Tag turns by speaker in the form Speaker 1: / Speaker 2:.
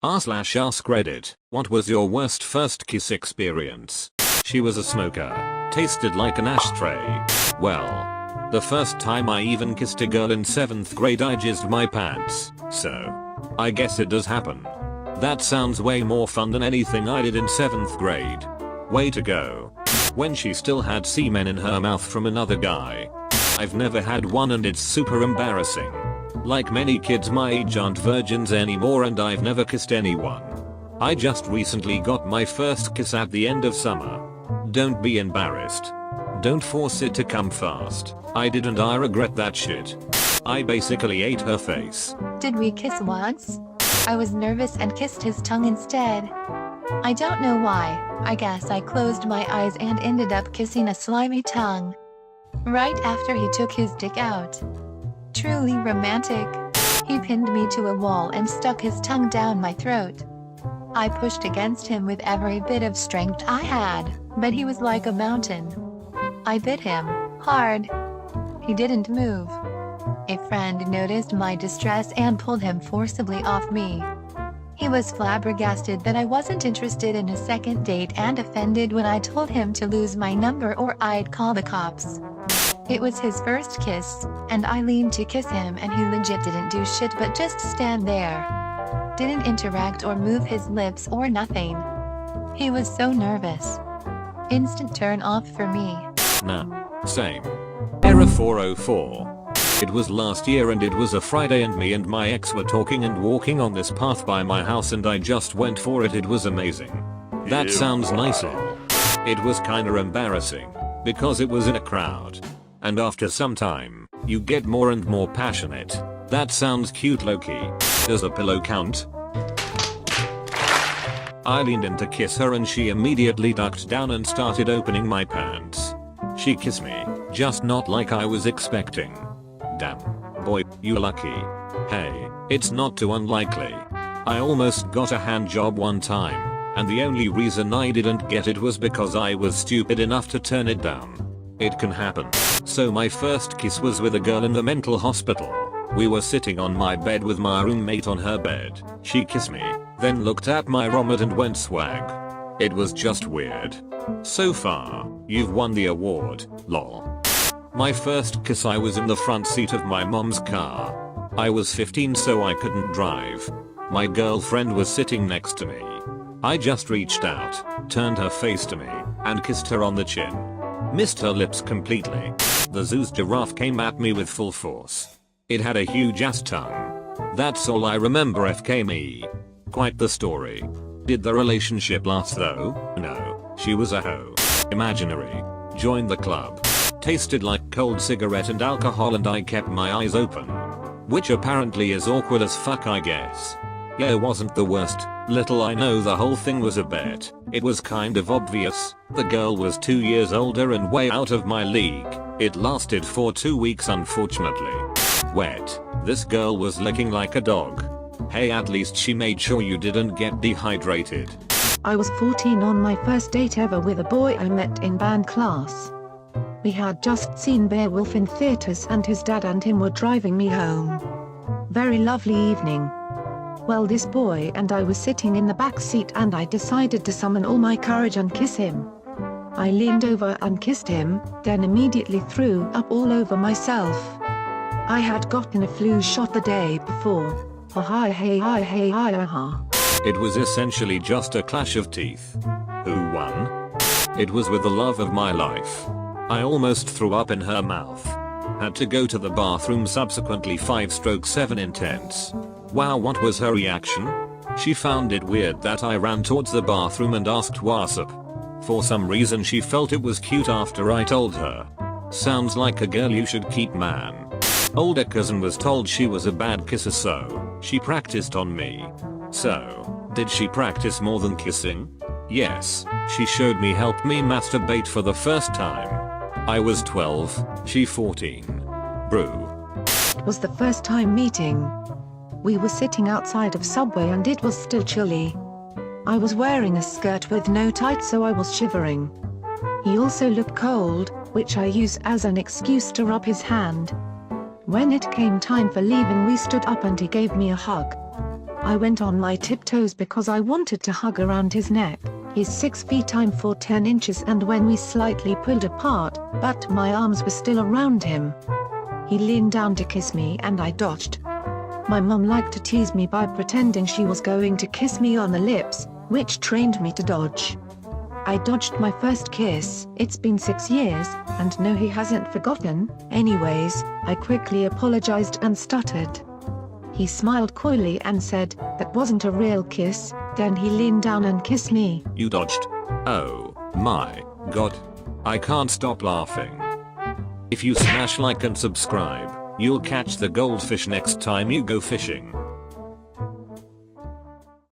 Speaker 1: r/AskReddit, what was your worst first kiss experience? She was a smoker. Tasted like an ashtray. Well, the first time I even kissed a girl in 7th grade I jizzed my pants, so I guess it does happen. That sounds way more fun than anything I did in 7th grade. Way to go. When she still had semen in her mouth from another guy. I've never had one and it's super embarrassing. Like many kids my age aren't virgins anymore and I've never kissed anyone. I just recently got my first kiss at the end of summer. Don't be embarrassed. Don't force it to come fast. I did and I regret that shit. I basically ate her face.
Speaker 2: Did we kiss once? I was nervous and kissed his tongue instead. I don't know why, I guess I closed my eyes and ended up kissing a slimy tongue. Right after he took his dick out. Truly romantic. He pinned me to a wall and stuck his tongue down my throat. I pushed against him with every bit of strength I had, but he was like a mountain. I bit him hard. He didn't move. A friend noticed my distress and pulled him forcibly off me. He was flabbergasted that I wasn't interested in a second date and offended when I told him to lose my number or I'd call the cops. It was his first kiss, and I leaned to kiss him and he legit didn't do shit but just stand there. Didn't interact or move his lips or nothing. He was so nervous. Instant turn off for me.
Speaker 1: Nah. Same. Error 404. It was last year and it was a Friday and me and my ex were talking and walking on this path by my house and I just went for it. It was amazing. That sounds nicer. It was kinda embarrassing, because it was in a crowd. And after some time, you get more and more passionate. That sounds cute low-key. Does a pillow count? I leaned in to kiss her and she immediately ducked down and started opening my pants. She kissed me, just not like I was expecting. Damn. Boy, you lucky. Hey, it's not too unlikely. I almost got a hand job one time, and the only reason I didn't get it was because I was stupid enough to turn it down. It can happen. So my first kiss was with a girl in the mental hospital. We were sitting on my bed with my roommate on her bed. She kissed me, then looked at my rommet and went swag. It was just weird. So far, you've won the award, lol. My first kiss I was in the front seat of my mom's car. I was 15 so I couldn't drive. My girlfriend was sitting next to me. I just reached out, turned her face to me, and kissed her on the chin. Missed her lips completely. The zoo's giraffe came at me with full force. It had a huge ass tongue. That's all I remember FKME. Quite the story. Did the relationship last though? No, she was a hoe. Imaginary. Joined the club. Tasted like cold cigarette and alcohol and I kept my eyes open. Which apparently is awkward as fuck I guess. Yeah, wasn't the worst. Little I know the whole thing was a bet. It was kind of obvious. The girl was 2 years older and way out of my league. It lasted for 2 weeks unfortunately. Wet. This girl was licking like a dog. Hey, at least she made sure you didn't get dehydrated.
Speaker 3: I was 14 on my first date ever with a boy I met in band class. We had just seen Beowulf in theaters and his dad and him were driving me home. Very lovely evening. Well, this boy and I were sitting in the back seat and I decided to summon all my courage and kiss him. I leaned over and kissed him, then immediately threw up all over myself. I had gotten a flu shot the day before.
Speaker 1: It was essentially just a clash of teeth. Who won? It was with the love of my life. I almost threw up in her mouth. Had to go to the bathroom subsequently 5/7 intense. Wow, what was her reaction? She found it weird that I ran towards the bathroom and asked what's up. For some reason she felt it was cute after I told her. Sounds like a girl you should keep, man. Older cousin was told she was a bad kisser so she practiced on me. So, did she practice more than kissing? Yes, she showed me help me masturbate for the first time. I was 12, she 14. Brew.
Speaker 3: It was the first time meeting. We were sitting outside of Subway and it was still chilly. I was wearing a skirt with no tights so I was shivering. He also looked cold, which I used as an excuse to rub his hand. When it came time for leaving we stood up and he gave me a hug. I went on my tiptoes because I wanted to hug around his neck. He's 6 feet I'm 4 10 inches, and when we slightly pulled apart, but my arms were still around him. He leaned down to kiss me and I dodged. My mum liked to tease me by pretending she was going to kiss me on the lips, which trained me to dodge. I dodged my first kiss. It's been 6 years, and no, he hasn't forgotten. Anyways, I quickly apologized and stuttered. He smiled coyly and said, "That wasn't a real kiss." Then he leaned down and kissed me.
Speaker 1: You dodged. Oh my god. I can't stop laughing. If you smash like and subscribe, you'll catch the goldfish next time you go fishing.